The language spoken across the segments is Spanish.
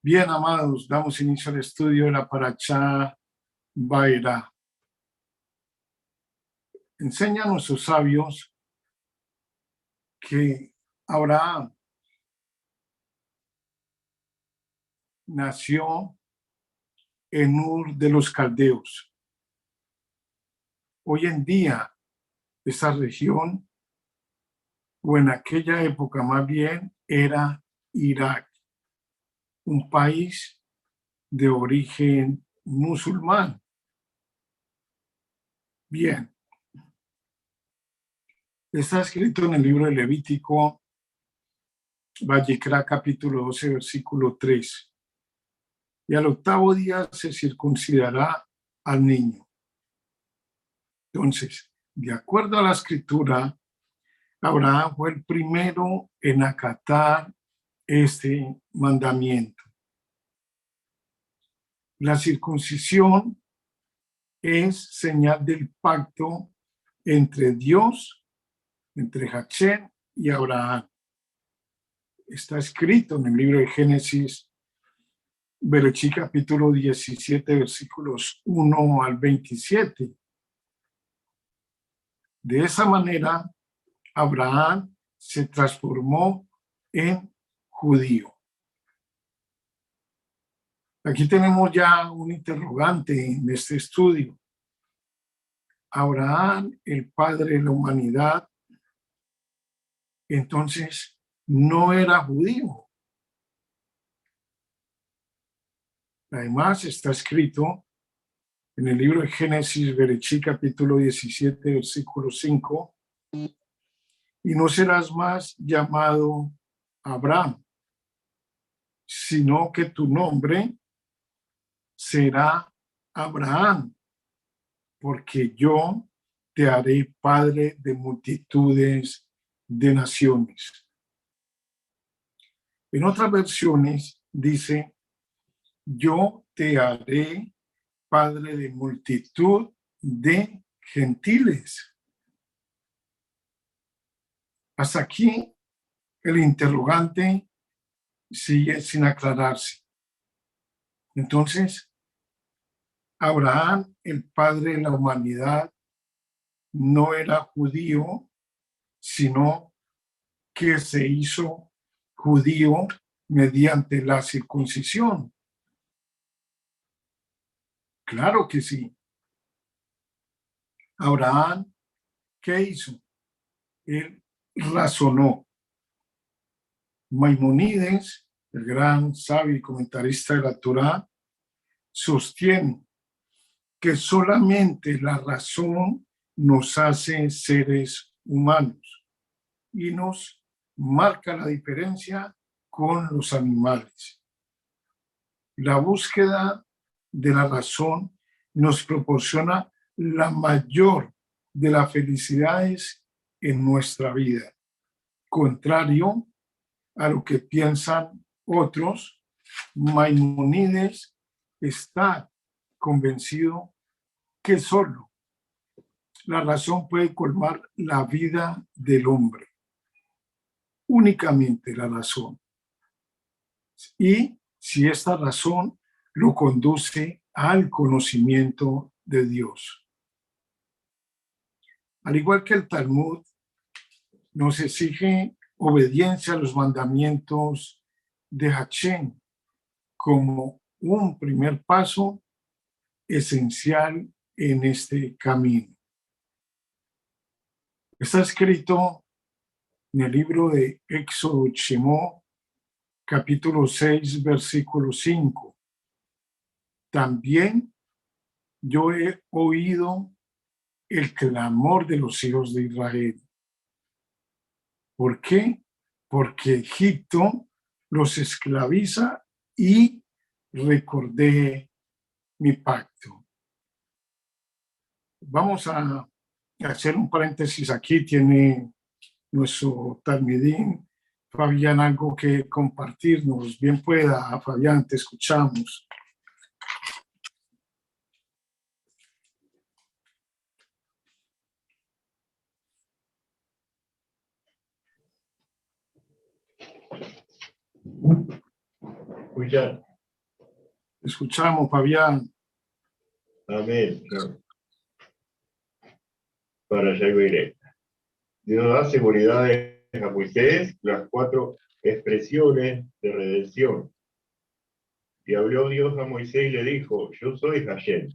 Bien, amados, damos inicio al estudio de la Parashá Vaera. Enseñan nuestros sabios que Abraham nació en Ur de los Caldeos. Hoy en día, esa región, o en aquella época más bien, era Irak, un país de origen musulmán. Bien, está escrito en el libro de Levítico, Vayikra, capítulo 12, versículo 3. Y al octavo día se circuncidará al niño. Entonces, de acuerdo a la escritura, Abraham fue el primero en acatar este mandamiento. La circuncisión es señal del pacto entre Dios, entre Hashem y Abraham. Está escrito en el libro de Génesis, Bereshit, capítulo 17, versículos 1 al 27. De esa manera, Abraham se transformó en judío. Aquí tenemos ya un interrogante en este estudio. Abraham, el padre de la humanidad, entonces no era judío. Además, está escrito en el libro de Génesis, Bereshit, capítulo 17, versículo 5, y no serás más llamado Abraham, sino que tu nombre será Abraham, porque yo te haré padre de multitudes de naciones. En otras versiones dice, yo te haré padre de multitud de gentiles. Hasta aquí el interrogante sigue sin aclararse. Entonces, Abraham, el padre de la humanidad, no era judío, sino que se hizo judío mediante la circuncisión. Claro que sí. Abraham, ¿qué hizo? Él razonó. Maimónides, el gran sabio y comentarista de la Torá, sostiene que solamente la razón nos hace seres humanos y nos marca la diferencia con los animales. La búsqueda de la razón nos proporciona la mayor de las felicidades en nuestra vida. Contrario a lo que piensan otros, Maimónides está convencido que solo la razón puede colmar la vida del hombre. Únicamente la razón. Y si esta razón lo conduce al conocimiento de Dios. Al igual que el Talmud nos exige obediencia a los mandamientos de Hashem como un primer paso esencial en este camino. Está escrito en el libro de Éxodo Shemó, capítulo 6, versículo 5. También yo he oído el clamor de los hijos de Israel. ¿Por qué? Porque Egipto los esclaviza y recordé mi pacto. Vamos a hacer un paréntesis aquí. Tiene nuestro Talmidín, Fabián, algo que compartirnos. Bien pueda, Fabián, te escuchamos. We got Escuchamos, Fabián. Amén. Para allá iré. Dios da seguridad a Moisés, las 4 expresiones de redención. Y habló Dios a Moisés y le dijo, yo soy Hashem.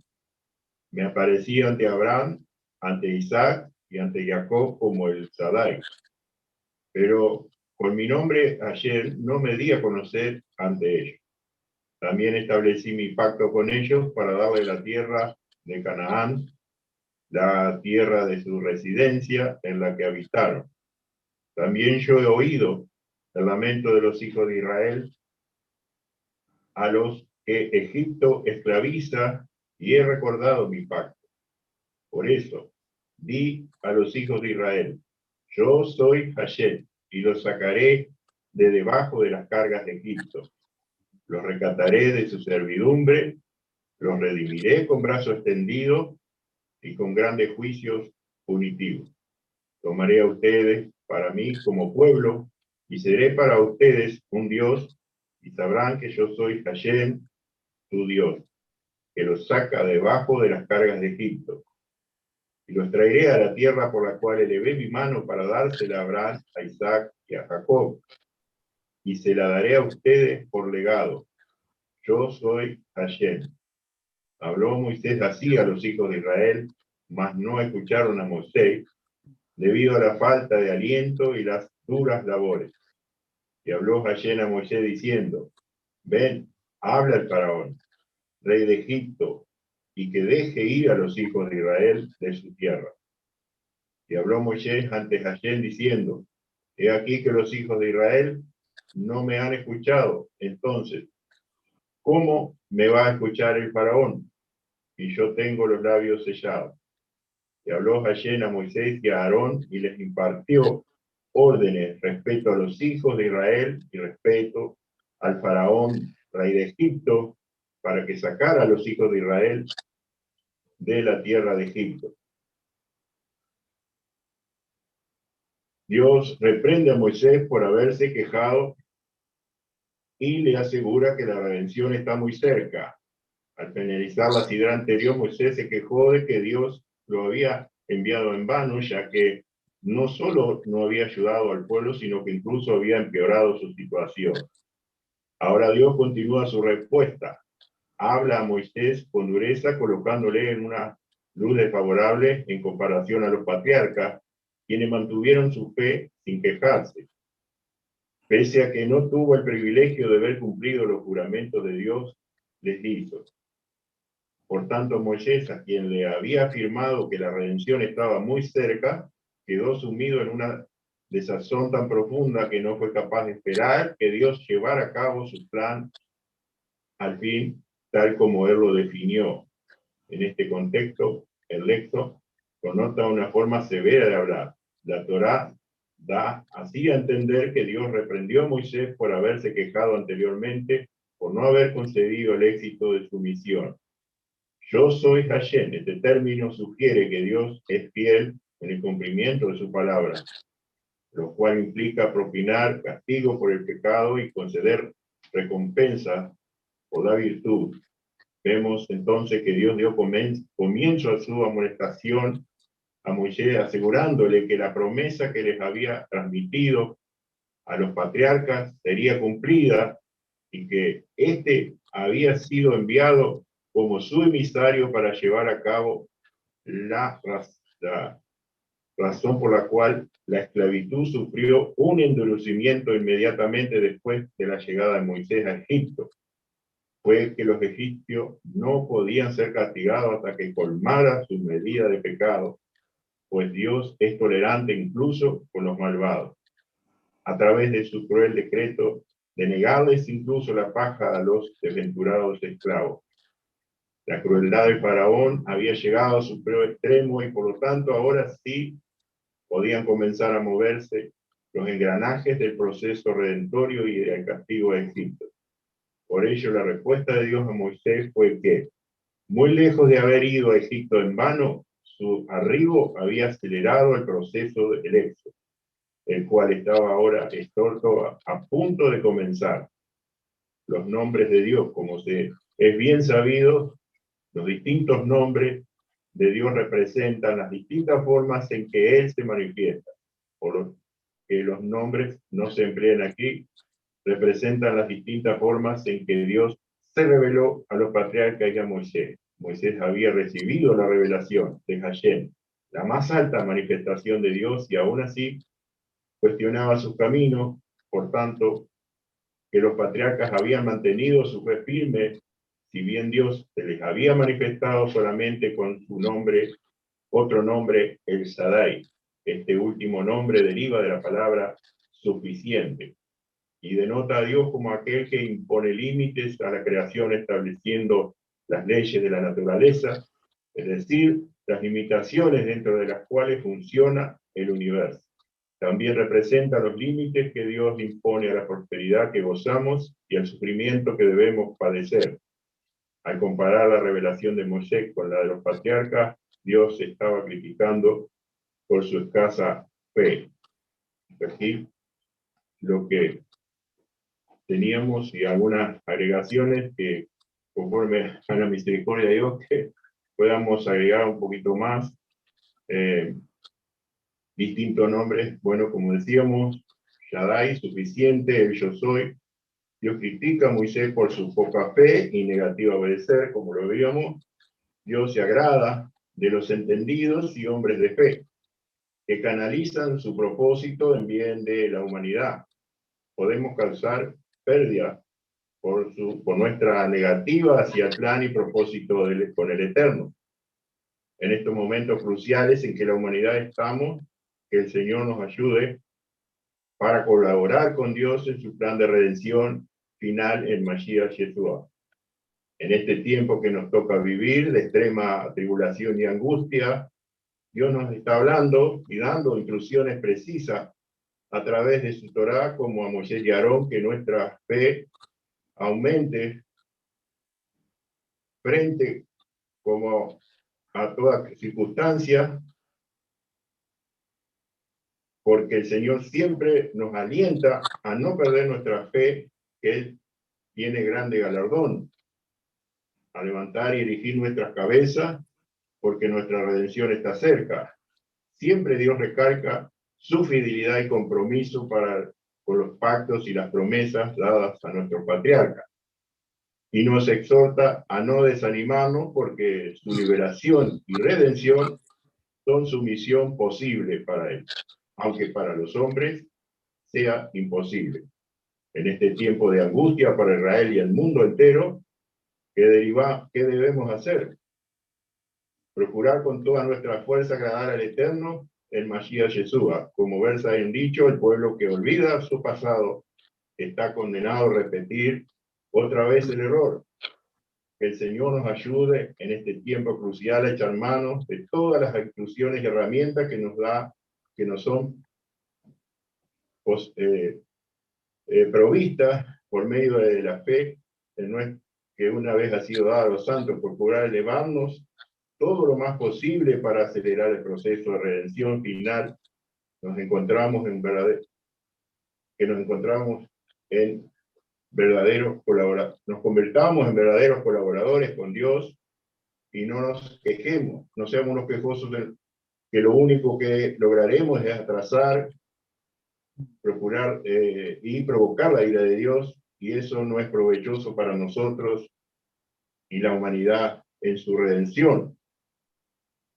Me aparecí ante Abraham, ante Isaac y ante Jacob como el Shaddai. Pero con mi nombre Hashem no me di a conocer ante ellos. También establecí mi pacto con ellos para darle la tierra de Canaán, la tierra de su residencia en la que habitaron. También yo he oído el lamento de los hijos de Israel, a los que Egipto esclaviza, y he recordado mi pacto. Por eso, di a los hijos de Israel, yo soy Hashem, y los sacaré de debajo de las cargas de Egipto. Los rescataré de su servidumbre, los redimiré con brazo extendido y con grandes juicios punitivos. Tomaré a ustedes para mí como pueblo, y seré para ustedes un Dios, y sabrán que yo soy Hashem, tu Dios, que los saca debajo de las cargas de Egipto. Y los traeré a la tierra por la cual elevé mi mano para dársela a Abraham, a Isaac y a Jacob, y se la daré a ustedes por legado. Yo soy Hashem. Habló Moisés así a los hijos de Israel, mas no escucharon a Moisés, debido a la falta de aliento y las duras labores. Y habló Hashem a Moisés diciendo, ven, habla al faraón, rey de Egipto, y que deje ir a los hijos de Israel de su tierra. Y habló Moisés ante Hashem diciendo, he aquí que los hijos de Israel no me han escuchado, entonces, ¿cómo me va a escuchar el faraón? Y yo tengo los labios sellados. Y habló Hashem a Moisés y a Aarón y les impartió órdenes respecto a los hijos de Israel y respecto al faraón, rey de Egipto, para que sacara a los hijos de Israel de la tierra de Egipto. Dios reprende a Moisés por haberse quejado y le asegura que la redención está muy cerca. Al finalizar la sidra anterior, Moisés se quejó de que Dios lo había enviado en vano, ya que no solo no había ayudado al pueblo, sino que incluso había empeorado su situación. Ahora Dios continúa su respuesta. Habla a Moisés con dureza, colocándole en una luz desfavorable en comparación a los patriarcas, quienes mantuvieron su fe sin quejarse. Pese a que no tuvo el privilegio de ver cumplido los juramentos de Dios, les hizo. Por tanto, Moisés, a quien le había afirmado que la redención estaba muy cerca, quedó sumido en una desazón tan profunda que no fue capaz de esperar que Dios llevara a cabo su plan al fin, tal como él lo definió. En este contexto, el lector connota una forma severa de hablar. La Torá da así a entender que Dios reprendió a Moisés por haberse quejado anteriormente, por no haber concedido el éxito de su misión. Yo soy Hashem. Este término sugiere que Dios es fiel en el cumplimiento de su palabra, lo cual implica propinar castigo por el pecado y conceder recompensa por la virtud. Vemos entonces que Dios dio comienzo a su amonestación a Moisés, asegurándole que la promesa que les había transmitido a los patriarcas sería cumplida y que éste había sido enviado como su emisario para llevar a cabo la razón por la cual la esclavitud sufrió un endurecimiento inmediatamente después de la llegada de Moisés a Egipto. Fue que los egipcios no podían ser castigados hasta que colmara su medida de pecado, pues Dios es tolerante incluso con los malvados, a través de su cruel decreto de negarles incluso la paja a los desventurados esclavos. La crueldad del faraón había llegado a su peor extremo y por lo tanto ahora sí podían comenzar a moverse los engranajes del proceso redentorio y del castigo de Egipto. Por ello, la respuesta de Dios a Moisés fue que, muy lejos de haber ido a Egipto en vano, su arribo había acelerado el proceso del éxodo, el cual estaba ahora extorto a punto de comenzar. Los nombres de Dios, como se Es bien sabido, los distintos nombres de Dios representan las distintas formas en que Él se manifiesta. Por lo que los nombres no se emplean aquí, representan las distintas formas en que Dios se reveló a los patriarcas y a Moisés. Moisés había recibido la revelación de Hashem, la más alta manifestación de Dios, y aún así cuestionaba su camino. Por tanto, que los patriarcas habían mantenido su fe firme, si bien Dios se les había manifestado solamente con su nombre, otro nombre, El Shaddai. Este último nombre deriva de la palabra suficiente y denota a Dios como aquel que impone límites a la creación estableciendo las leyes de la naturaleza, es decir, las limitaciones dentro de las cuales funciona el universo. También representa los límites que Dios impone a la prosperidad que gozamos y al sufrimiento que debemos padecer. Al comparar la revelación de Moisés con la de los patriarcas, Dios estaba criticando por su escasa fe. Aquí lo que teníamos y algunas agregaciones que, conforme a la misericordia de Dios, que podamos agregar un poquito más. Distintos nombres, bueno, como decíamos, Shaddai, suficiente, el yo soy. Dios critica a Moisés por su poca fe y negativa a obedecer, como lo veíamos. Dios se agrada de los entendidos y hombres de fe, que canalizan su propósito en bien de la humanidad. Podemos causar pérdida por nuestra negativa hacia el plan y propósito con el Eterno. En estos momentos cruciales en que la humanidad estamos, que el Señor nos ayude para colaborar con Dios en su plan de redención final en Mashiach Yeshua. En este tiempo que nos toca vivir de extrema tribulación y angustia, Dios nos está hablando y dando instrucciones precisas a través de su Torá, como a Moisés y Aarón, que nuestra fe aumente frente como a toda circunstancia, porque el Señor siempre nos alienta a no perder nuestra fe, que Él tiene grande galardón, a levantar y erigir nuestras cabezas, porque nuestra redención está cerca. Siempre Dios recarga su fidelidad y compromiso con los pactos y las promesas dadas a nuestros patriarcas. Y nos exhorta a no desanimarnos, porque su liberación y redención son su misión posible para Él, aunque para los hombres sea imposible. En este tiempo de angustia para Israel y el mundo entero, ¿qué debemos hacer? Procurar con toda nuestra fuerza agradar al Eterno, el Mashiach Yeshua. Como versa en dicho, el pueblo que olvida su pasado está condenado a repetir otra vez el error. Que el Señor nos ayude en este tiempo crucial a echar manos de todas las instrucciones y herramientas que nos da, que nos son provistas por medio de la fe que una vez ha sido dada a los santos, procurar elevarnos todo lo más posible para acelerar el proceso de redención final. Nos convertamos en verdaderos colaboradores con Dios y no nos quejemos, no seamos unos quejosos que lo único que lograremos es atrasar, procurar y provocar la ira de Dios, y eso no es provechoso para nosotros y la humanidad en su redención.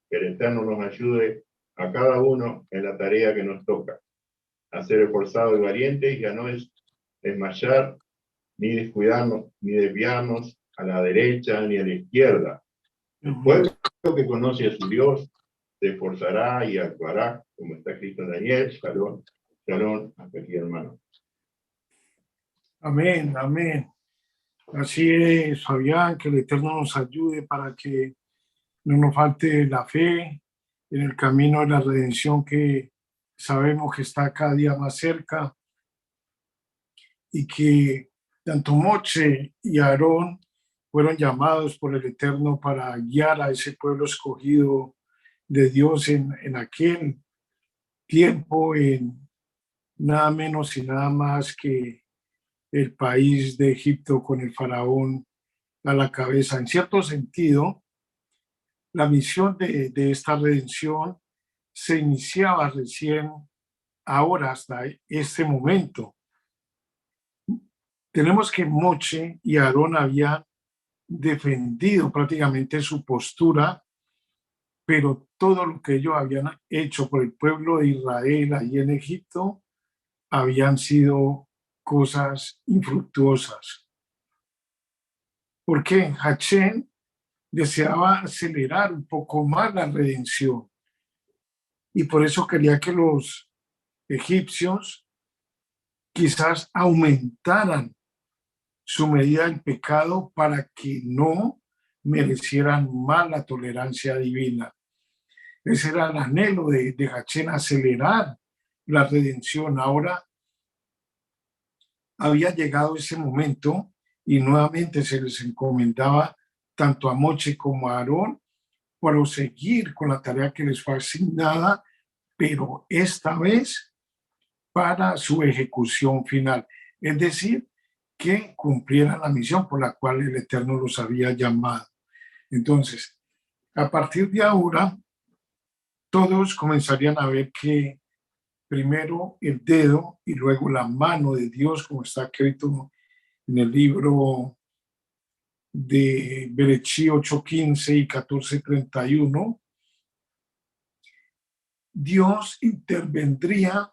Que el Eterno nos ayude a cada uno en la tarea que nos toca, a ser esforzados y valientes y a no desmayar, ni descuidarnos, ni desviarnos a la derecha ni a la izquierda. El pueblo que conoce a su Dios se esforzará y actuará, como está escrito en Daniel. Shalom, shalom, hasta aquí, hermano. Amén, amén. Así es, Fabián, que el Eterno nos ayude para que no nos falte la fe en el camino de la redención que sabemos que está cada día más cerca, y que tanto Moche y Aarón fueron llamados por el Eterno para guiar a ese pueblo escogido de Dios en aquel tiempo, en nada menos y nada más que el país de Egipto con el faraón a la cabeza. En cierto sentido, la misión de esta redención se iniciaba recién ahora, hasta este momento. Tenemos que Moche y Aarón habían defendido prácticamente su postura, pero todo lo que ellos habían hecho por el pueblo de Israel ahí en Egipto habían sido cosas infructuosas. Porque Hachén deseaba acelerar un poco más la redención y por eso quería que los egipcios quizás aumentaran su medida del pecado para que no merecieran más la tolerancia divina. Ese era el anhelo de Hachén, acelerar la redención. Ahora había llegado ese momento y nuevamente se les encomendaba tanto a Moche como a Aarón proseguir con la tarea que les fue asignada, pero esta vez para su ejecución final. Es decir, que cumplieran la misión por la cual el Eterno los había llamado. Entonces, a partir de ahora, todos comenzarían a ver que primero el dedo y luego la mano de Dios, como está escrito en el libro de Berechí 8:15 y 14:31, Dios intervendría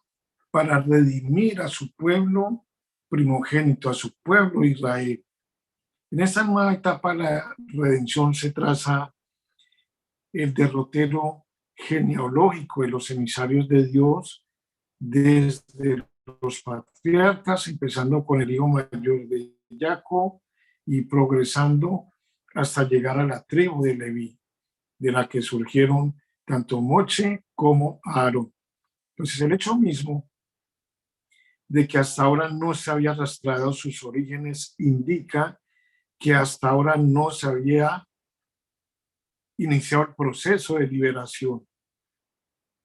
para redimir a su pueblo primogénito, a su pueblo Israel. En esta nueva etapa de la redención se traza el derrotero genealógico de los emisarios de Dios desde los patriarcas, empezando con el hijo mayor de Jacob y progresando hasta llegar a la tribu de Leví, de la que surgieron tanto Moche como Aarón. Entonces el hecho mismo de que hasta ahora no se había rastreado sus orígenes indica que hasta ahora no se había iniciado el proceso de liberación,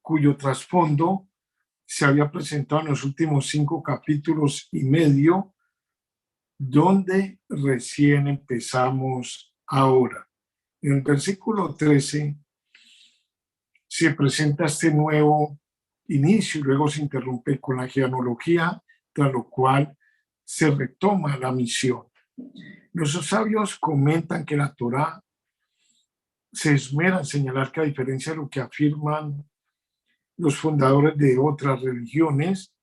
cuyo trasfondo se había presentado en los últimos 5 capítulos y medio, donde recién empezamos ahora. En el versículo 13 se presenta este nuevo inicio y luego se interrumpe con la genealogía, tras lo cual se retoma la misión. Los sabios comentan que la Torá se esmera en señalar que, a diferencia de lo que afirman los fundadores de otras religiones,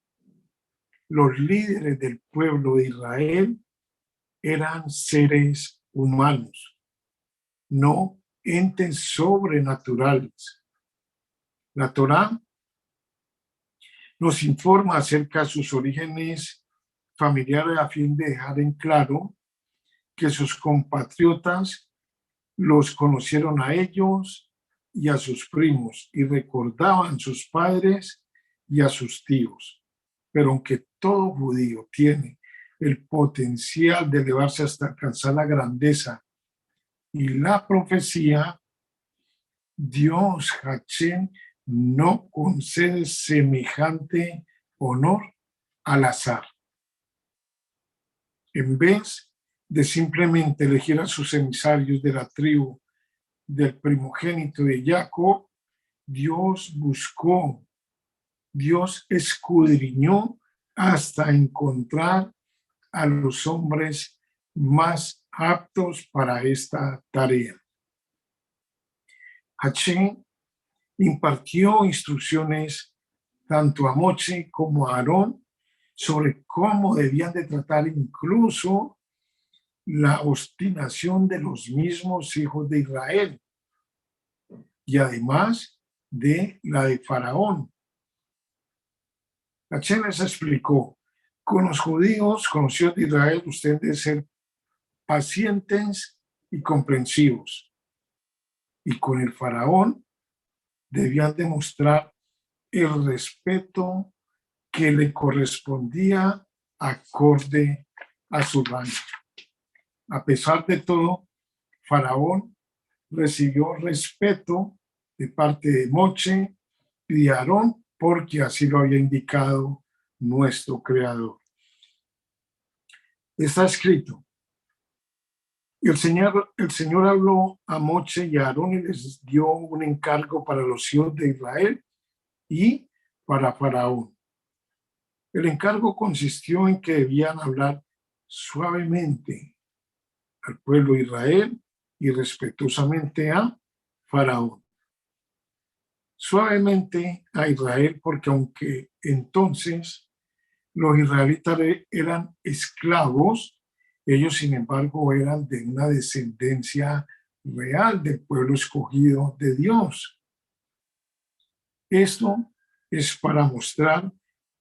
los líderes del pueblo de Israel eran seres humanos, no entes sobrenaturales. La Torá nos informa acerca de sus orígenes familiares a fin de dejar en claro que sus compatriotas los conocieron a ellos y a sus primos y recordaban a sus padres y a sus tíos. Pero aunque todo judío tiene el potencial de elevarse hasta alcanzar la grandeza y la profecía, Dios, Hachén, no concede semejante honor al azar. En vez de simplemente elegir a sus emisarios de la tribu del primogénito de Jacob, Dios buscó, Dios escudriñó hasta encontrar a los hombres más aptos para esta tarea. Hachén impartió instrucciones tanto a Moche como a Aarón sobre cómo debían de tratar incluso la obstinación de los mismos hijos de Israel y además de la de Faraón. Hachén les explicó: con los judíos, con los hijos de Israel, ustedes deben ser pacientes y comprensivos. Y con el Faraón debían demostrar el respeto que le correspondía acorde a su rango. A pesar de todo, Faraón recibió respeto de parte de Moche y de Aarón, porque así lo había indicado nuestro Creador. Está escrito: El Señor habló a Moche y a Aarón y les dio un encargo para los hijos de Israel y para Faraón. El encargo consistió en que debían hablar suavemente al pueblo de Israel y respetuosamente a Faraón. Suavemente a Israel, porque aunque entonces los israelitas eran esclavos, ellos sin embargo eran de una descendencia real del pueblo escogido de Dios. Esto es para mostrar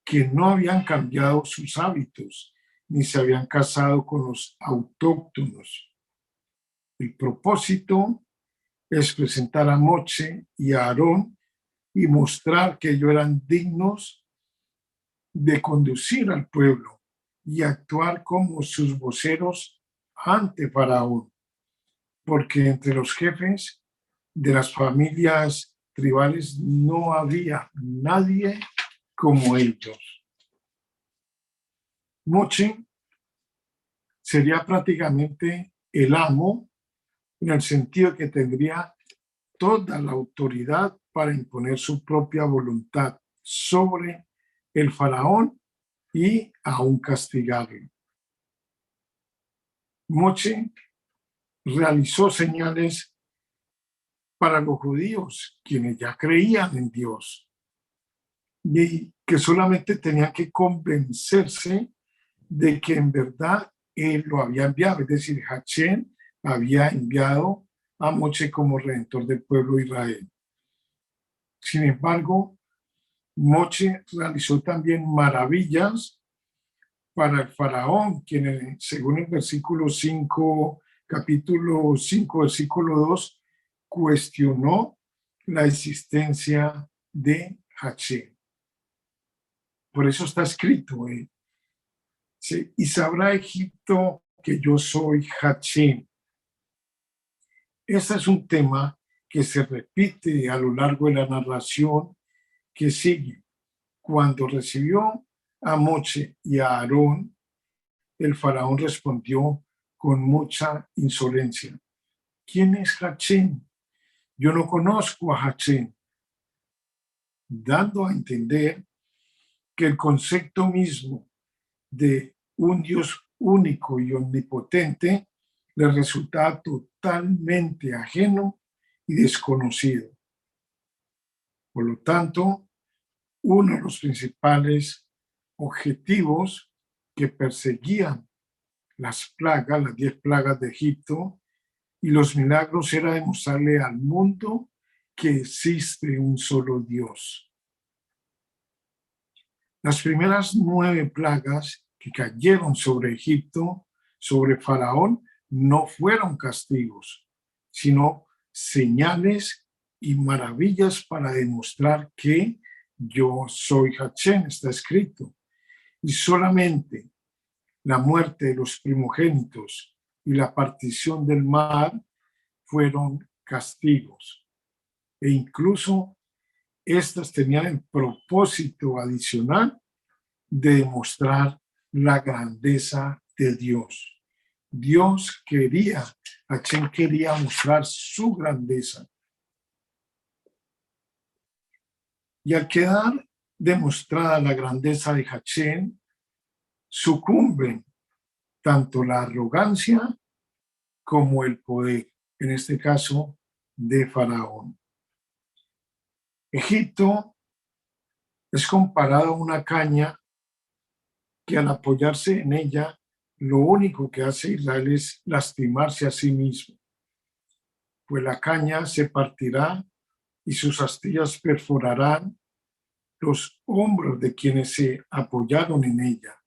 que no habían cambiado sus hábitos ni se habían casado con los autóctonos. El propósito es presentar a Moche y a Aarón y mostrar que ellos eran dignos de conducir al pueblo y actuar como sus voceros ante Faraón, porque entre los jefes de las familias tribales no había nadie como ellos. Moche sería prácticamente el amo en el sentido que tendría toda la autoridad para imponer su propia voluntad sobre el faraón y aún castigarlo. Moche realizó señales para los judíos, quienes ya creían en Dios, y que solamente tenían que convencerse de que en verdad él lo había enviado, es decir, Hashem había enviado a Moche como redentor del pueblo de Israel. Sin embargo, Moche realizó también maravillas para el faraón, quien según el versículo 5, capítulo 5, versículo 2, cuestionó la existencia de Hashem. Por eso está escrito, sí, y sabrá Egipto que yo soy Hashem. Este es un tema que se repite a lo largo de la narración que sigue. Cuando recibió a Moche y a Aarón, el faraón respondió con mucha insolencia: ¿Quién es Hashem? Yo no conozco a Hashem, dando a entender que el concepto mismo de un Dios único y omnipotente le resultaba totalmente ajeno y desconocido. Por lo tanto, uno de los principales objetivos que perseguían las plagas, las 10 plagas de Egipto y los milagros, era demostrarle al mundo que existe un solo Dios. Las primeras 9 plagas que cayeron sobre Egipto, sobre Faraón, no fueron castigos, sino señales y maravillas para demostrar que yo soy Hashem, está escrito. Y solamente la muerte de los primogénitos y la partición del mar fueron castigos. E incluso estas tenían el propósito adicional de demostrar la grandeza de Dios. Dios quería, Hashem quería mostrar su grandeza. Y al quedar demostrada la grandeza de Hashem, sucumben tanto la arrogancia como el poder, en este caso de Faraón. Egipto es comparado a una caña que al apoyarse en ella, lo único que hace Israel es lastimarse a sí mismo, pues la caña se partirá y sus astillas perforarán los hombros de quienes se apoyaron en ella,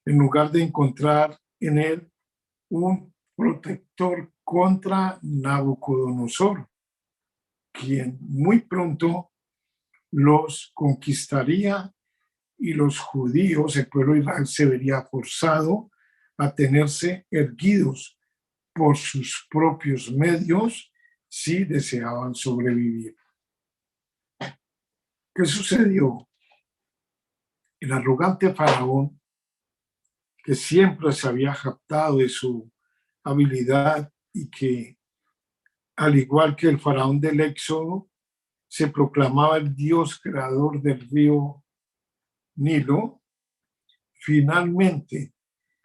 en lugar de encontrar en él un protector contra Nabucodonosor, quien muy pronto los conquistaría y los judíos, el pueblo de Israel, se vería forzado a tenerse erguidos por sus propios medios si deseaban sobrevivir. ¿Qué sucedió? El arrogante faraón, que siempre se había jactado de su habilidad y que, al igual que el faraón del Éxodo, se proclamaba el Dios creador del río Nilo, finalmente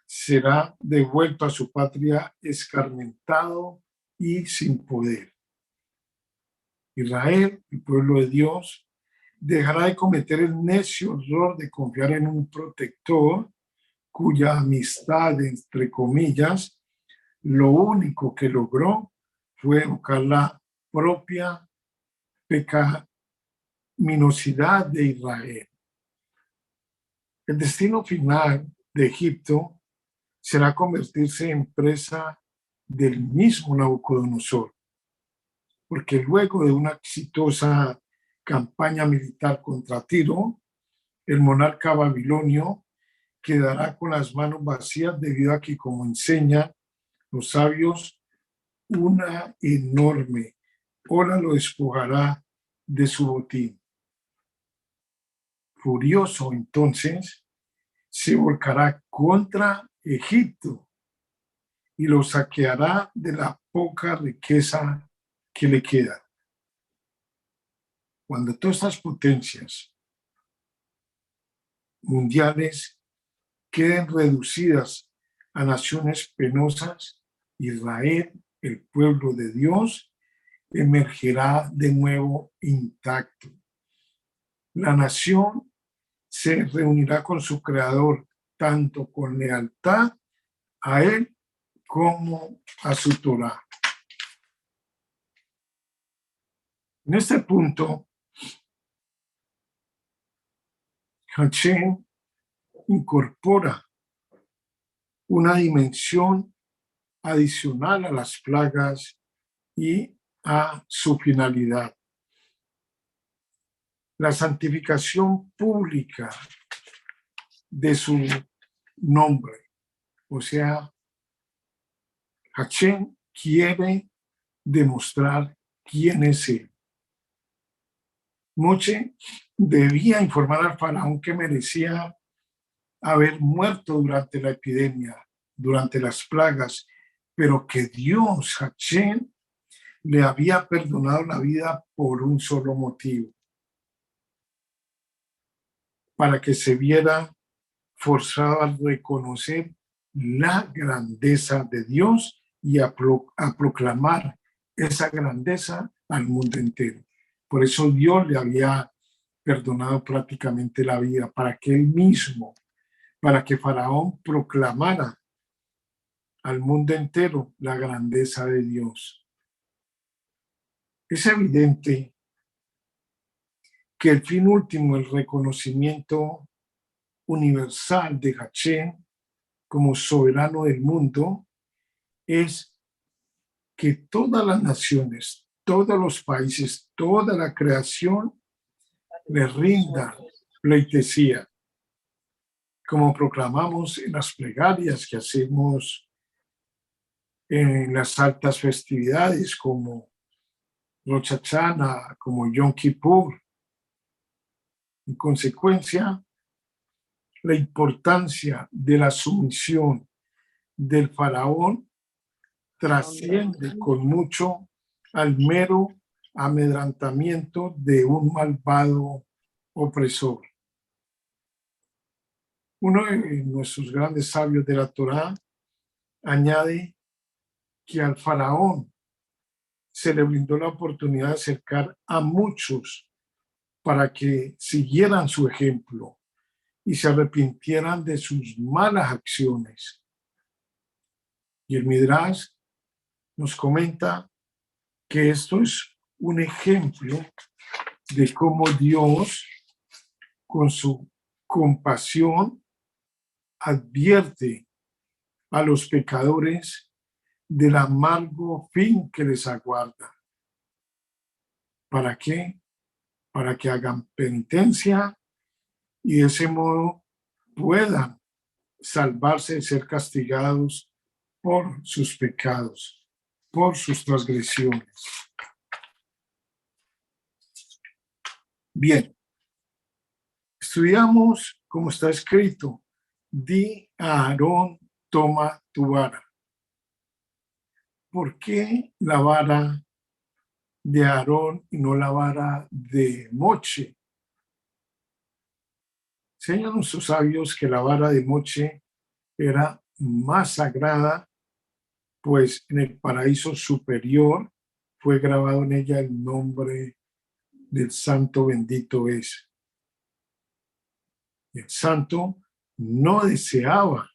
será devuelto a su patria escarmentado y sin poder. Israel, el pueblo de Dios, dejará de cometer el necio error de confiar en un protector cuya amistad, entre comillas, lo único que logró fue educar la propia pecaminosidad de Israel. El destino final de Egipto será convertirse en presa del mismo Nabucodonosor, porque luego de una exitosa campaña militar contra Tiro, el monarca babilonio quedará con las manos vacías debido a que, como enseñan los sabios, una enorme ola lo despojará de su botín. Furioso, entonces, se volcará contra Egipto y lo saqueará de la poca riqueza que le queda. Cuando todas estas potencias mundiales queden reducidas a naciones penosas, Israel, el pueblo de Dios, emergerá de nuevo intacto. La nación se reunirá con su creador, tanto con lealtad a él como a su Torá. En este punto, Hashem incorpora una dimensión adicional a las plagas y a su finalidad. La santificación pública de su nombre. O sea, Hashem quiere demostrar quién es él. Moshe debía informar al faraón que merecía haber muerto durante la epidemia, durante las plagas, pero que Dios, Hashem, le había perdonado la vida por un solo motivo: para que se viera forzado a reconocer la grandeza de Dios y a proclamar esa grandeza al mundo entero. Por eso Dios le había perdonado prácticamente la vida, para que él mismo, para que Faraón proclamara al mundo entero la grandeza de Dios. Es evidente que el fin último, el reconocimiento universal de Hashem como soberano del mundo, es que todas las naciones, todos los países, toda la creación le rinda pleitesía, como proclamamos en las plegarias que hacemos en las altas festividades, como Rosh Hashanah, como Yom Kippur. En consecuencia, la importancia de la sumisión del faraón trasciende con mucho al mero amedrentamiento de un malvado opresor. Uno de nuestros grandes sabios de la Torá añade que al faraón se le brindó la oportunidad de acercar a muchos para que siguieran su ejemplo y se arrepintieran de sus malas acciones. Y el Midrash nos comenta que esto es un ejemplo de cómo Dios, con su compasión, advierte a los pecadores del amargo fin que les aguarda. ¿Para qué? Para que hagan penitencia y de ese modo puedan salvarse de ser castigados por sus pecados, por sus transgresiones. Bien, estudiamos como está escrito: di a Aarón, toma tu vara. ¿por qué la vara de Aarón y no la vara de Moche? Enseñan nuestros sabios que la vara de Moche era más sagrada, pues en el paraíso superior fue grabado en ella el nombre del santo bendito es. El santo no deseaba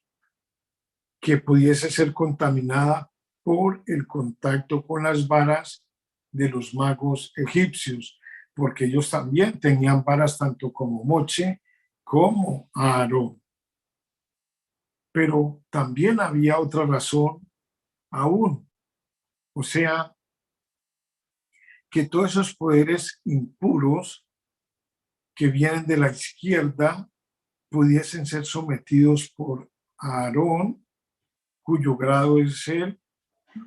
que pudiese ser contaminada por el contacto con las varas de los magos egipcios, porque ellos también tenían varas tanto como Moche como Aarón. Pero también había otra razón aún, o sea, que todos esos poderes impuros que vienen de la izquierda pudiesen ser sometidos por Aarón, cuyo grado es el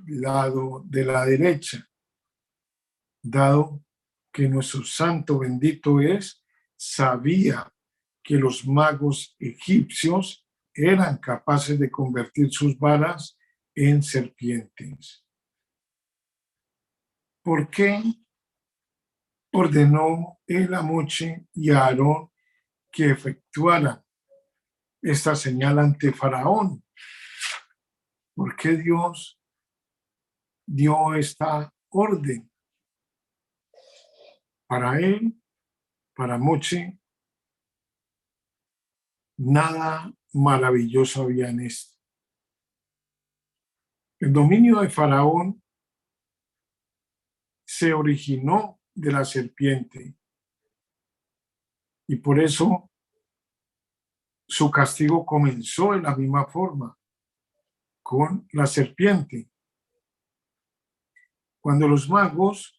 lado de la derecha, dado que nuestro santo bendito es, sabía que los magos egipcios eran capaces de convertir sus varas en serpientes. ¿Por qué ordenó él a Moche y a Aarón que efectuaran esta señal ante Faraón? ¿Por qué Dios dio esta orden? Para él, para Moche, nada maravilloso había en esto. El dominio de Faraón se originó de la serpiente y por eso su castigo comenzó de la misma forma, con la serpiente. Cuando los magos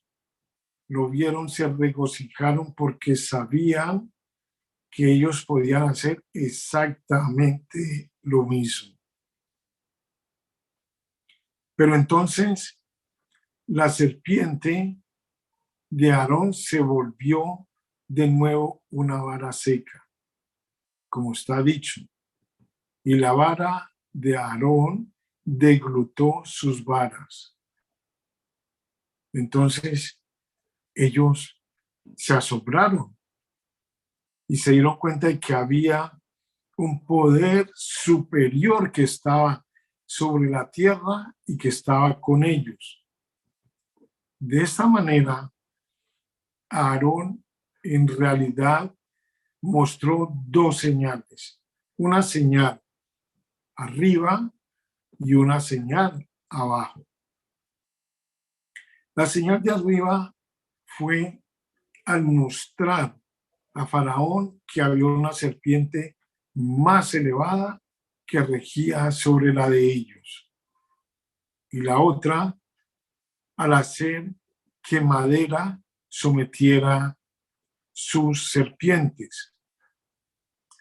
lo vieron, se regocijaron porque sabían que ellos podían hacer exactamente lo mismo. Pero entonces la serpiente de Aarón se volvió de nuevo una vara seca, como está dicho, y la vara de Aarón deglutó sus varas. Entonces ellos se asombraron y se dieron cuenta de que había un poder superior que estaba sobre la tierra y que estaba con ellos. De esta manera, Aarón en realidad mostró dos señales, una señal arriba y una señal abajo. La señal de arriba fue al mostrar a Faraón que había una serpiente más elevada que regía sobre la de ellos. Y la otra, al hacer que madera sometiera sus serpientes.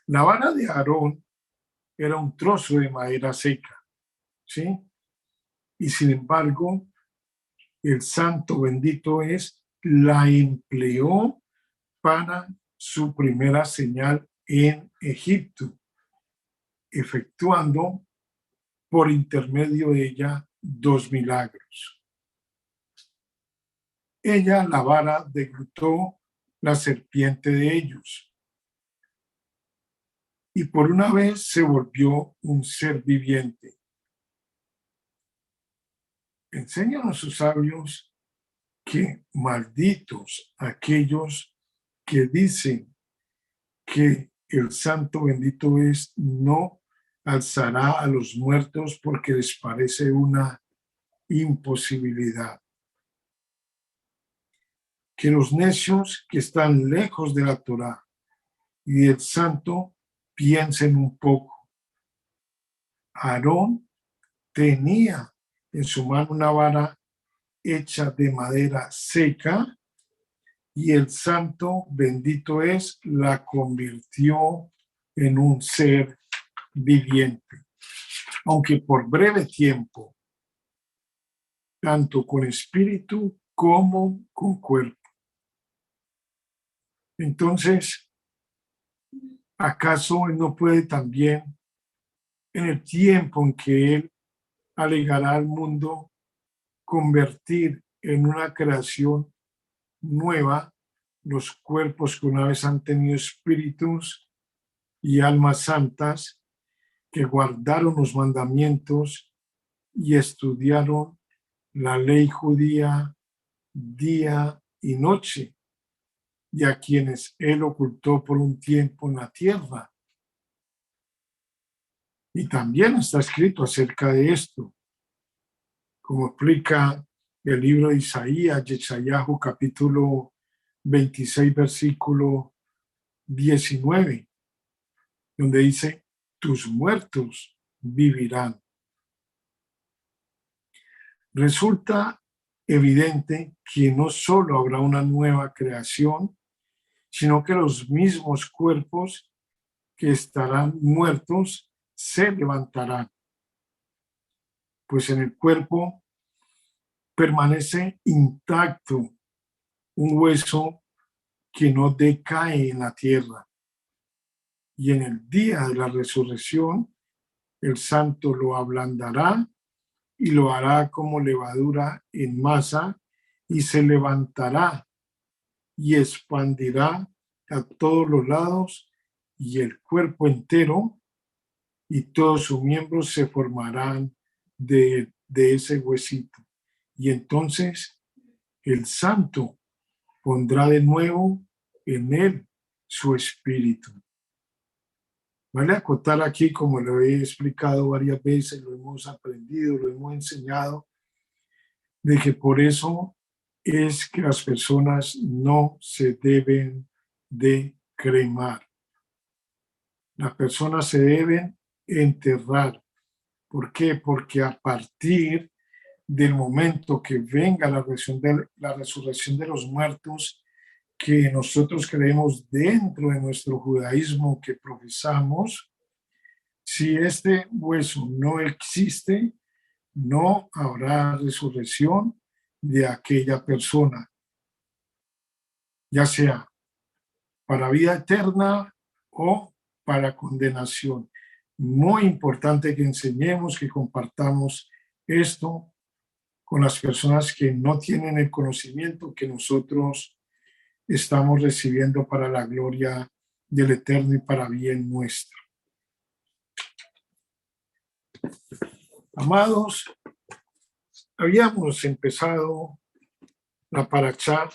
La vara de Aarón era un trozo de madera seca, ¿sí? Y sin embargo, el santo bendito es, la empleó para su primera señal en Egipto, efectuando por intermedio de ella 2 milagros. Ella, la vara, deglutó la serpiente de ellos y por una vez se volvió un ser viviente. Enseñan a sus sabios que malditos aquellos que dicen que el santo bendito es, no alzará a los muertos porque les parece una imposibilidad. Que los necios que están lejos de la Torá y del santo piensen un poco. Aarón tenía en su mano una vara hecha de madera seca y el santo bendito es, la convirtió en un ser viviente, aunque por breve tiempo, tanto con espíritu como con cuerpo. Entonces, ¿acaso él no puede también, en el tiempo en que él alegará al mundo, convertir en una creación nueva los cuerpos que una vez han tenido espíritus y almas santas que guardaron los mandamientos y estudiaron la ley judía día y noche, y a quienes él ocultó por un tiempo en la tierra. Y también está escrito acerca de esto, como explica el libro de Isaías, Yesayahu, capítulo 26, versículo 19, donde dice, tus muertos vivirán. Resulta evidente que no solo habrá una nueva creación, sino que los mismos cuerpos que estarán muertos se levantarán. Pues en el cuerpo permanece intacto un hueso que no decae en la tierra. Y en el día de la resurrección, el santo lo ablandará y lo hará como levadura en masa y se levantará y expandirá a todos los lados y el cuerpo entero y todos sus miembros se formarán de ese huesito. Y entonces el santo pondrá de nuevo en él su espíritu. Vale acotar aquí, como lo he explicado varias veces, lo hemos aprendido, lo hemos enseñado, de que por eso es que las personas no se deben de cremar. Las personas se deben enterrar. ¿Por qué? Porque a partir del momento que venga la resurrección de los muertos, que nosotros creemos dentro de nuestro judaísmo que profesamos, si este hueso no existe, no habrá resurrección de aquella persona, ya sea para vida eterna o para condenación. Muy importante que enseñemos, que compartamos esto con las personas que no tienen el conocimiento que nosotros estamos recibiendo para la gloria del Eterno y para bien nuestro. Amados, habíamos empezado la parashá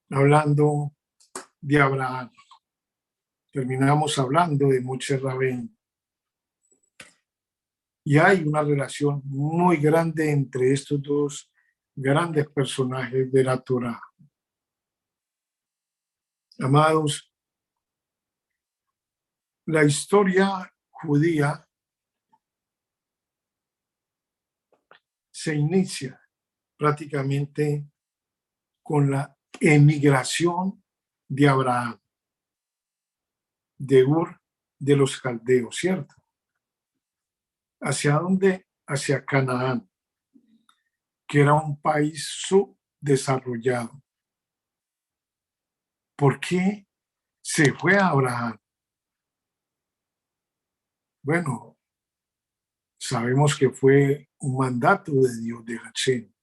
hablando de Abraham. Terminamos hablando de Moshe Rabbeinu. Y hay una relación muy grande entre estos dos grandes personajes de la Torá. Amados, la historia judía se inicia prácticamente con la emigración de Abraham, de Ur de los Caldeos, ¿cierto? ¿Hacia dónde? Hacia Canaán, que era un país subdesarrollado. ¿Por qué se fue a Abraham? Bueno, sabemos que fue un mandato de Dios, de Hashem.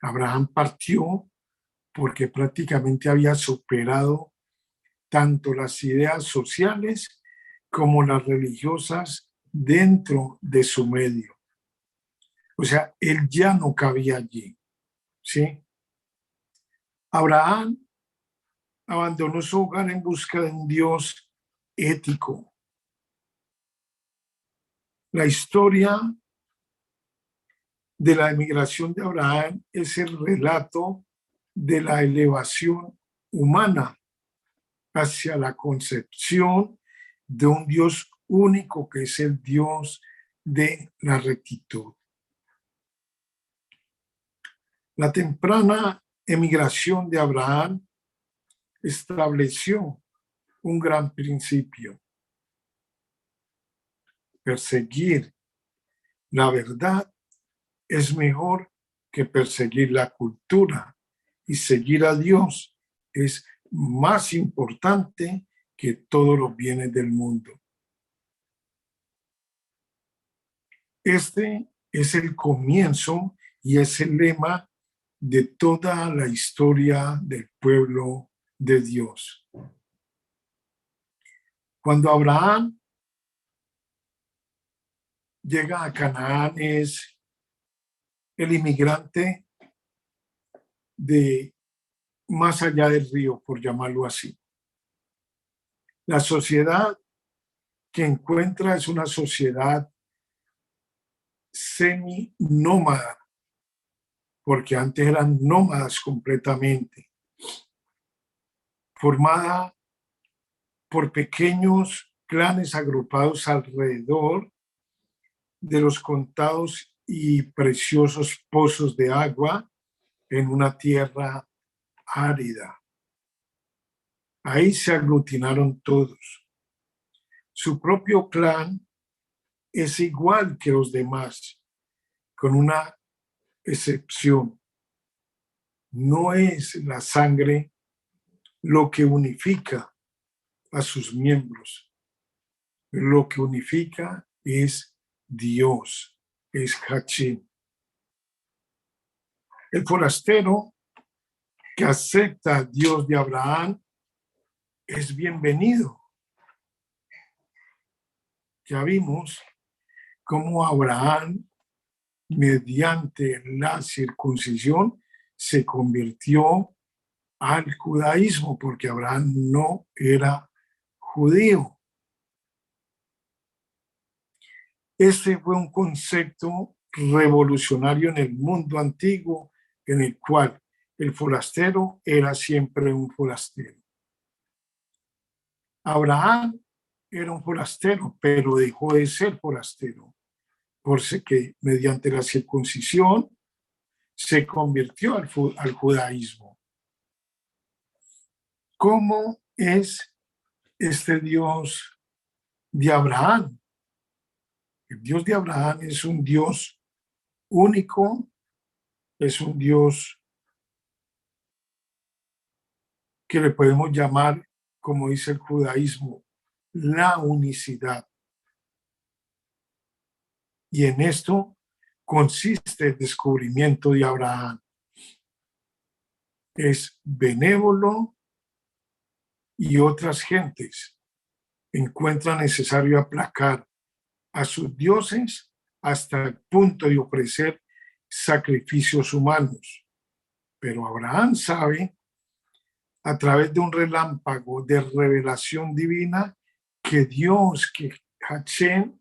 Abraham partió porque prácticamente había superado tanto las ideas sociales como las religiosas dentro de su medio. O sea, él ya no cabía allí, ¿sí? Abraham abandonó su hogar en busca de un Dios ético. La historia de la emigración de Abraham es el relato de la elevación humana hacia la concepción de un Dios único que es el Dios de la rectitud. La temprana emigración de Abraham estableció un gran principio: perseguir la verdad es mejor que perseguir la cultura, y seguir a Dios es más importante que todos los bienes del mundo. Este es el comienzo y es el lema de toda la historia del pueblo de Dios. Cuando Abraham llega a Canaán, es el inmigrante de más allá del río, por llamarlo así. La sociedad que encuentra es una sociedad semi-nómada, porque antes eran nómadas completamente, formada por pequeños clanes agrupados alrededor de los contados y preciosos pozos de agua en una tierra árida. Ahí se aglutinaron todos. Su propio clan es igual que los demás, con una excepción. No es la sangre lo que unifica a sus miembros. Lo que unifica es Dios, es Hachim. El forastero que acepta a Dios de Abraham es bienvenido. Ya vimos cómo Abraham, mediante la circuncisión, se convirtió al judaísmo, porque Abraham no era judío. Este fue un concepto revolucionario en el mundo antiguo, en el cual el forastero era siempre un forastero. Abraham era un forastero, pero dejó de ser forastero, porque mediante la circuncisión se convirtió al judaísmo. ¿Cómo es este Dios de Abraham? El Dios de Abraham es un Dios único, es un Dios que le podemos llamar, como dice el judaísmo, la unicidad. Y en esto consiste el descubrimiento de Abraham. Es benévolo y otras gentes encuentran necesario aplacar a sus dioses hasta el punto de ofrecer sacrificios humanos. Pero Abraham sabe, a través de un relámpago de revelación divina, que Dios, que Hachén,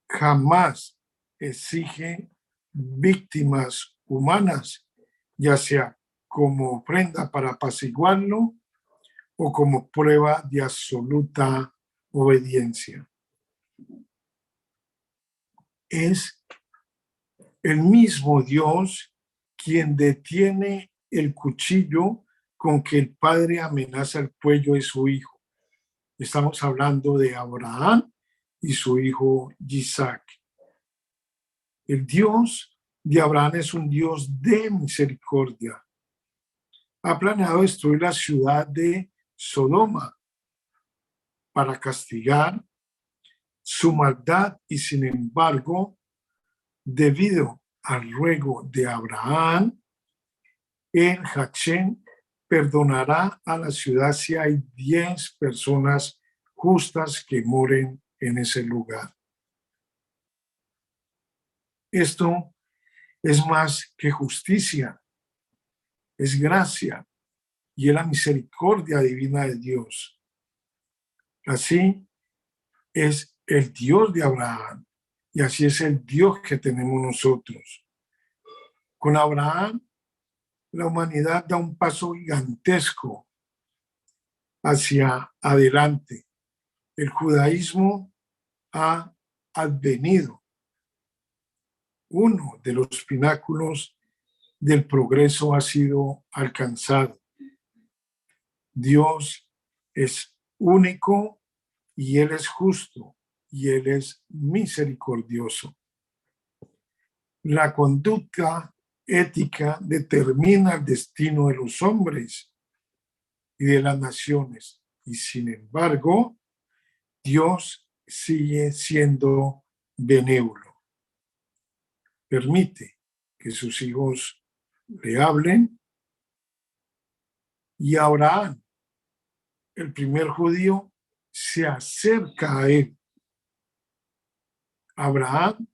jamás exige víctimas humanas, ya sea como ofrenda para apaciguarlo o como prueba de absoluta obediencia. Es el mismo Dios quien detiene el cuchillo con que el padre amenaza el cuello de su hijo. Estamos hablando de Abraham y su hijo Isaac. El Dios de Abraham es un Dios de misericordia. Ha planeado destruir la ciudad de Sodoma para castigar su maldad y, sin embargo, debido al ruego de Abraham, el Hachén perdonará a la ciudad si hay 10 personas justas que moren en ese lugar. Esto es más que justicia, es gracia y es la misericordia divina de Dios. Así es el Dios de Abraham y así es el Dios que tenemos nosotros. Con Abraham, la humanidad da un paso gigantesco hacia adelante. El judaísmo ha advenido, uno de los pináculos del progreso ha sido alcanzado. Dios es único y Él es justo y Él es misericordioso. La conducta ética determina el destino de los hombres y de las naciones. Y sin embargo, Dios sigue siendo benévolo. permite que sus hijos le hablen. Y Abraham, el primer judío, se acerca a él. Abraham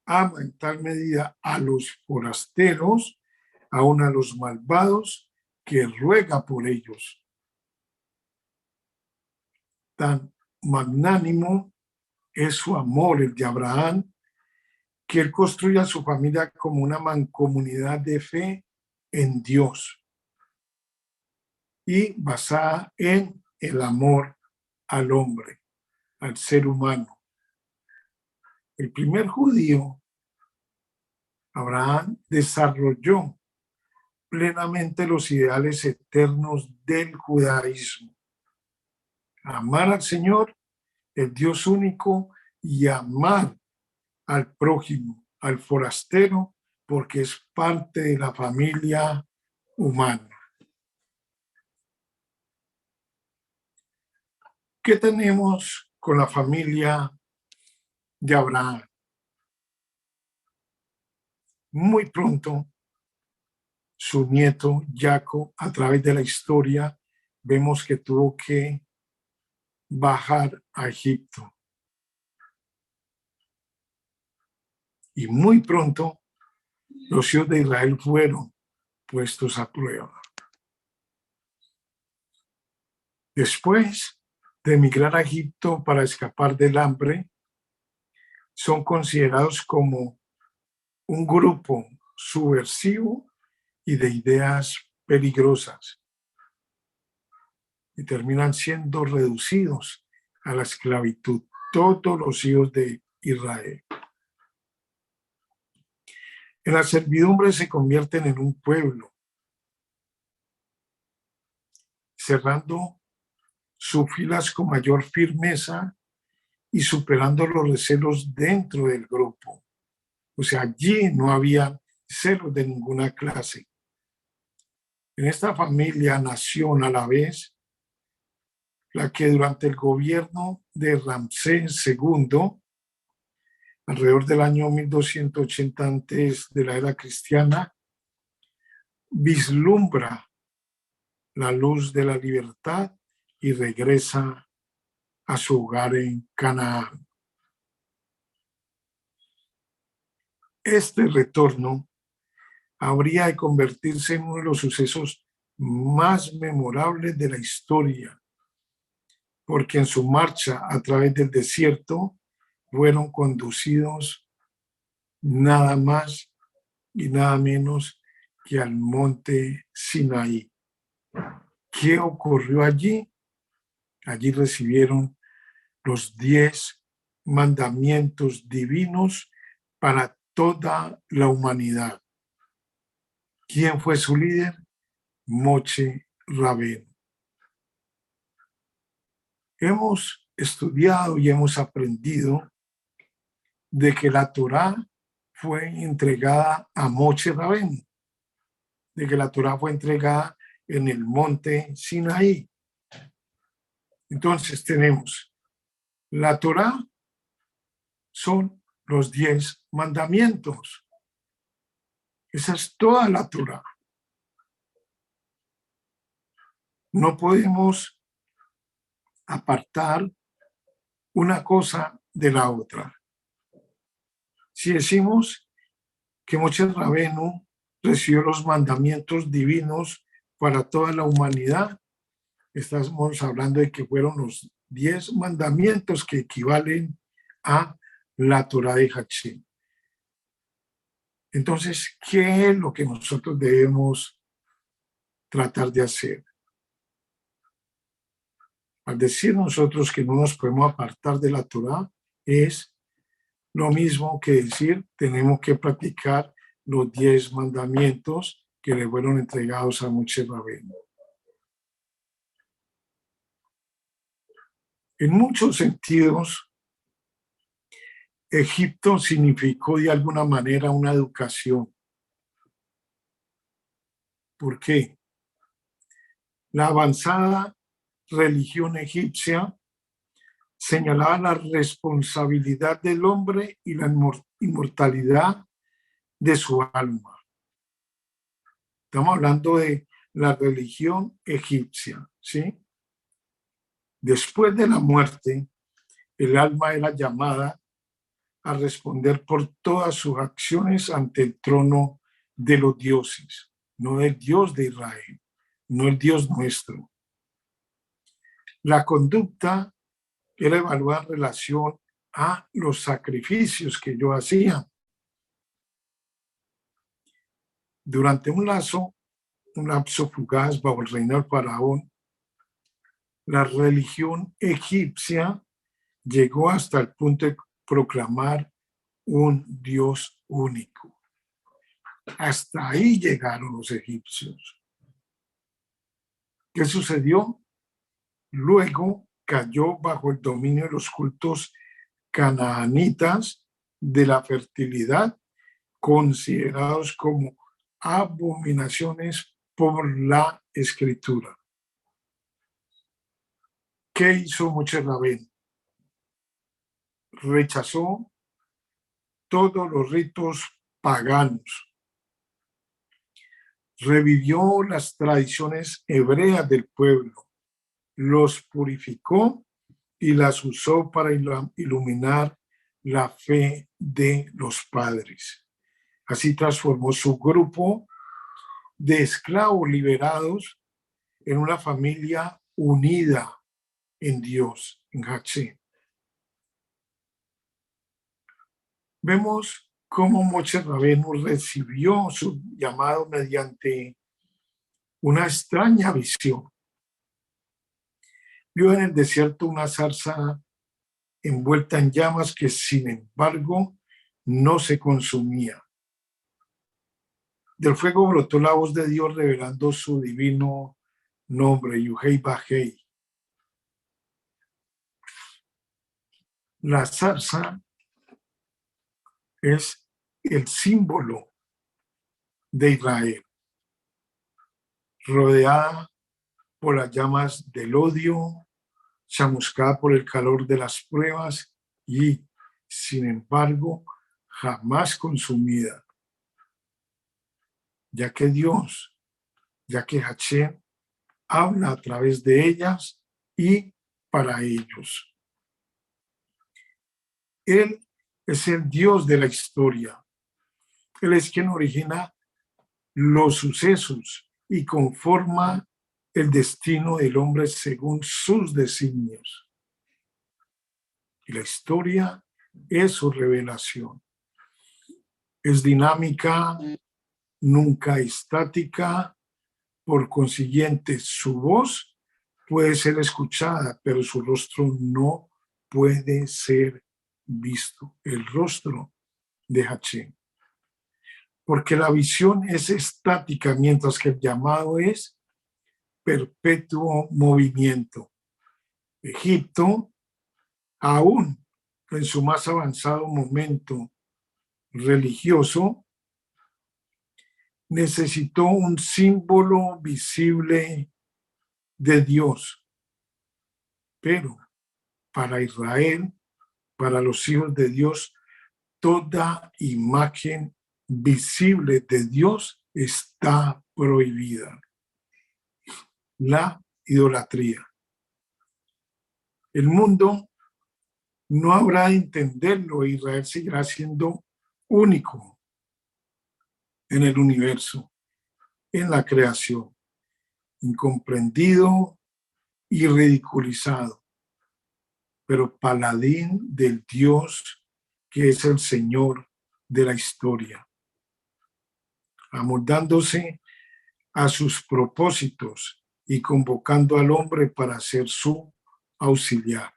ama en tal medida a los forasteros, aun a los malvados, que ruega por ellos. Tan magnánimo es su amor, el de Abraham, que él construye a su familia como una mancomunidad de fe en Dios y basada en el amor al hombre, al ser humano. El primer judío, Abraham, desarrolló plenamente los ideales eternos del judaísmo. Amar al Señor, el Dios único, y amar al prójimo, al forastero, porque es parte de la familia humana. ¿Qué tenemos con la familia de Abraham? Muy pronto, su nieto Jacob, a través de la historia, vemos que tuvo que bajar a Egipto. Y muy pronto, los hijos de Israel fueron puestos a prueba. Después de emigrar a Egipto para escapar del hambre, son considerados como un grupo subversivo y de ideas peligrosas, y terminan siendo reducidos a la esclavitud, todos los hijos de Israel. En la servidumbre se convierten en un pueblo, cerrando sus filas con mayor firmeza y superando los recelos dentro del grupo. O sea, allí no había celos de ninguna clase. En esta familia nació a la vez la que durante el gobierno de Ramsés II, alrededor del año 1280 antes de la era cristiana, vislumbra la luz de la libertad y regresa a su hogar en Canaán. Este retorno habría de convertirse en uno de los sucesos más memorables de la historia, porque en su marcha a través del desierto fueron conducidos nada más y nada menos que al monte Sinaí. ¿Qué ocurrió allí? Allí recibieron los 10 mandamientos divinos para toda la humanidad. ¿Quién fue su líder? Moshe Rabbeinu. Hemos estudiado y hemos aprendido de que la Torá fue entregada a Moshe Rabbeinu, de que la Torá fue entregada en el monte Sinaí. Entonces tenemos la Torá, son los 10 mandamientos. Esa es toda la Torá. No podemos apartar una cosa de la otra. Si decimos que Moshe Rabbeinu recibió los mandamientos divinos para toda la humanidad, estamos hablando de que fueron los 10 mandamientos que equivalen a la Torá de Hashem. Entonces, ¿qué es lo que nosotros debemos tratar de hacer? Al decir nosotros que no nos podemos apartar de la Torá, es lo mismo que decir tenemos que practicar los 10 mandamientos que le fueron entregados a Moshe Rabbeinu. En muchos sentidos, Egipto significó de alguna manera una educación. ¿Por qué? La avanzada religión egipcia señalaba la responsabilidad del hombre y la inmortalidad de su alma. Estamos hablando de la religión egipcia, ¿sí? Después de la muerte, el alma era llamada a responder por todas sus acciones ante el trono de los dioses, no el Dios de Israel, no el Dios nuestro. La conducta era evaluar en relación a los sacrificios que yo hacía. Durante un lapso fugaz bajo el reino del faraón, la religión egipcia llegó hasta el punto de proclamar un Dios único. Hasta ahí llegaron los egipcios. ¿Qué sucedió? Luego cayó bajo el dominio de los cultos canaanitas de la fertilidad, considerados como abominaciones por la Escritura. ¿Qué hizo Moshe Rabén? Rechazó todos los ritos paganos, revivió las tradiciones hebreas del pueblo, los purificó y las usó para iluminar la fe de los padres. Así transformó su grupo de esclavos liberados en una familia unida en Dios, en Hashem. Vemos cómo Moshe Rabenu recibió su llamado mediante una extraña visión. Vio en el desierto una zarza envuelta en llamas que, sin embargo, no se consumía. Del fuego brotó la voz de Dios revelando su divino nombre, Yuhei Bajei. La zarza es el símbolo de Israel, rodeada por las llamas del odio, chamuscada por el calor de las pruebas y, sin embargo, jamás consumida, ya que Dios, ya que Hashem habla a través de ellas y para ellos. Él es el Dios de la historia. Él es quien origina los sucesos y conforma el destino del hombre según sus designios. Y la historia es su revelación. Es dinámica, nunca estática. Por consiguiente, su voz puede ser escuchada, pero su rostro no puede ser visto. El rostro de Hashem. Porque la visión es estática, mientras que el llamado es perpetuo movimiento. Egipto, aún en su más avanzado momento religioso, necesitó un símbolo visible de Dios. Pero para Israel, para los hijos de Dios, toda imagen visible de Dios está prohibida. La idolatría. El mundo no habrá de entenderlo. Israel seguirá siendo único en el universo, en la creación, incomprendido y ridiculizado, pero paladín del Dios que es el Señor de la historia, amoldándose a sus propósitos y convocando al hombre para ser su auxiliar.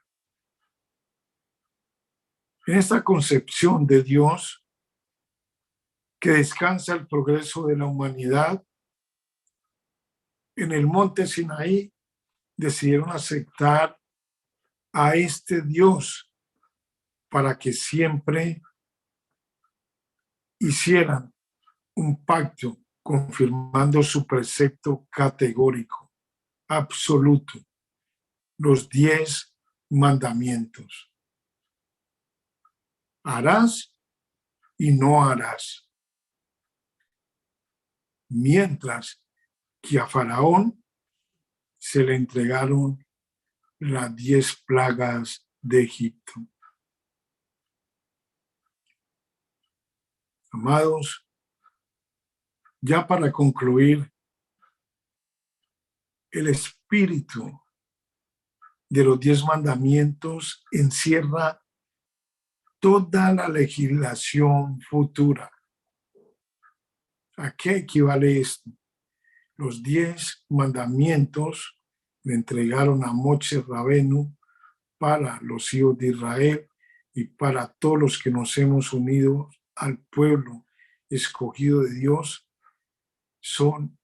En esta concepción de Dios que descansa el progreso de la humanidad, en el monte Sinaí decidieron aceptar a este Dios para que siempre hicieran un pacto confirmando su precepto categórico, absoluto, los 10 mandamientos. Harás y no harás. mientras que a Faraón se le entregaron las 10 plagas de Egipto. Amados, ya para concluir, el espíritu de los 10 mandamientos encierra toda la legislación futura. ¿A qué equivale esto? Los 10 mandamientos le entregaron a Moshe Rabenu para los hijos de Israel y para todos los que nos hemos unido al pueblo escogido de Dios, son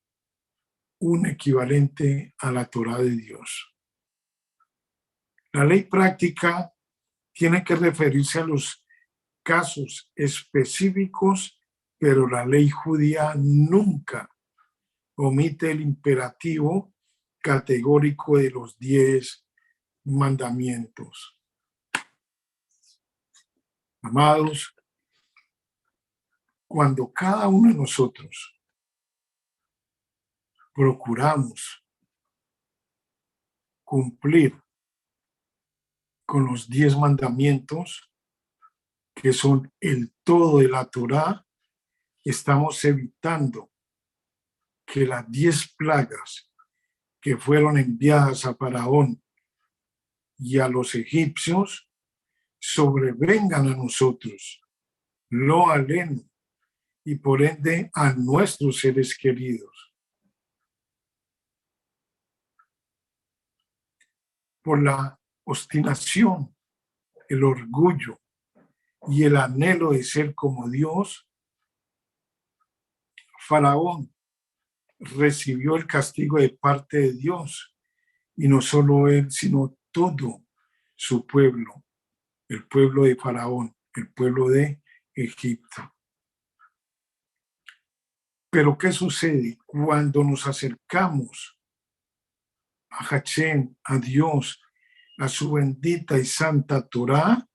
un equivalente a la Torá de Dios. La ley práctica tiene que referirse a los casos específicos, pero la ley judía nunca omite el imperativo categórico de los 10 mandamientos. Amados, cuando cada uno de nosotros procuramos cumplir con los 10 mandamientos, que son el todo de la Torá, estamos evitando que las 10 plagas que fueron enviadas a Faraón y a los egipcios sobrevengan a nosotros, lo aleno, y por ende a nuestros seres queridos. Por la obstinación, el orgullo y el anhelo de ser como Dios, Faraón recibió el castigo de parte de Dios, y no solo él, sino todo su pueblo, el pueblo de Faraón, el pueblo de Egipto. Pero ¿qué sucede cuando nos acercamos a Hashem, a Dios, a su bendita y santa Torá?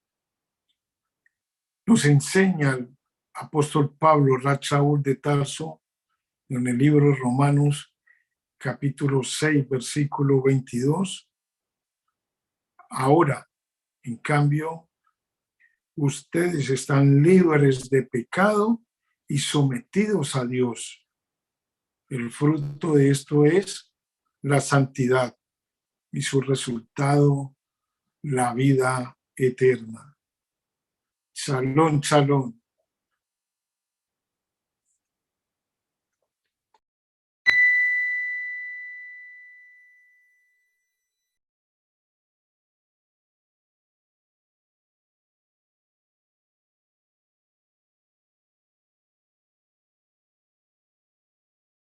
Nos enseña el apóstol Pablo, Saúl de Tarso, en el libro de Romanos, capítulo 6, versículo 22. Ahora, en cambio, ustedes están libres de pecado y sometidos a Dios. El fruto de esto es la santidad y su resultado, la vida eterna. Shalom, shalom.